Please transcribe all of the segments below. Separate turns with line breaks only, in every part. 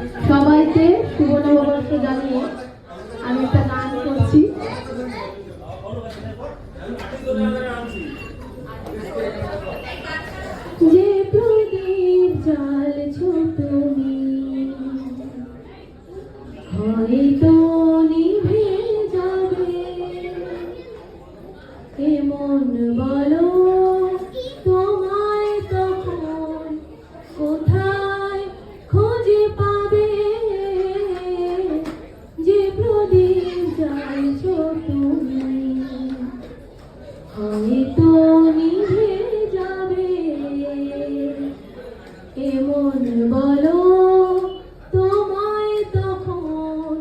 সবাইকে শুভ নববর্ষ জানিয়ে আমি একটা গান করছি। যে প্রদীপ জ্বালছো তুমি হয়তো নিভে যাবে, এমন বলো তোমায় তখন কোথায় খুঁজে পাবে। যে প্রদীপ জ্বালছো তুমি হয়তো নিভে যাবে, এমন বলো তোমায় তখন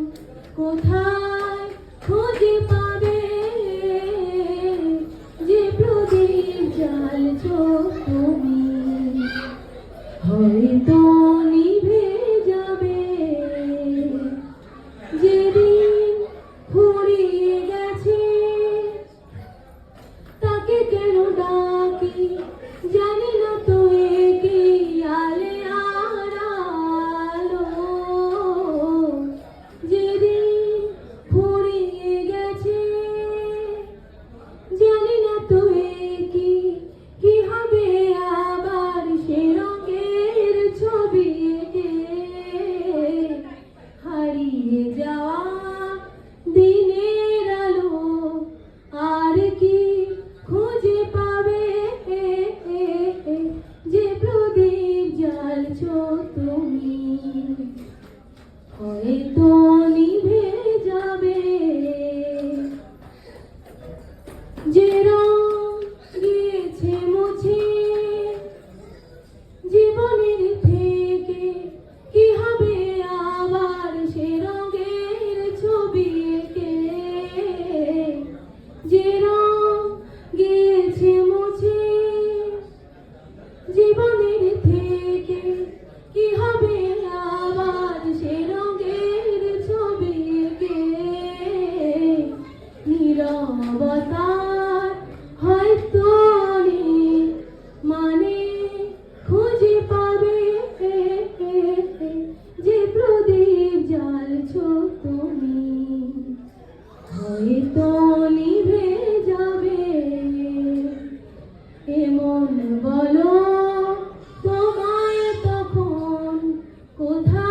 কোথায় খুঁজে পাবে। যে প্রদীপ জ্বালছো তুমি হয়তো নিভে যাবে। যেদিন ফুরিয়ে গেছে তাকে কেন ডাকি জানি না তো, কি আলে আর আলো। যেদিন ফুরিয়ে গেছে জানি না তো, কি হবে আবার সে রঙের ছবি এঁকে। হারিয়ে যাওয়া দিনের আলো আর কি খুঁজে পাবে। যে প্রদীপ জ্বালছো তুমি হয়তো নিভে যাবে। যে রং গিয়েছে মুছে জীবনের থেকে, কি হবে আবার সে রঙের ছবি এঁকে। যে রং গিয়েছে মুছে জীবনের থেকে, কি হবে আবার সে রঙের ছবি এঁকে। নীরবতার হয়তো মানে খুঁজে পাবে। যে প্রদীপ জ্বালছো তুমি হয়তো নিভে যাবে, এমন বলো তোমায় তখন কোথায়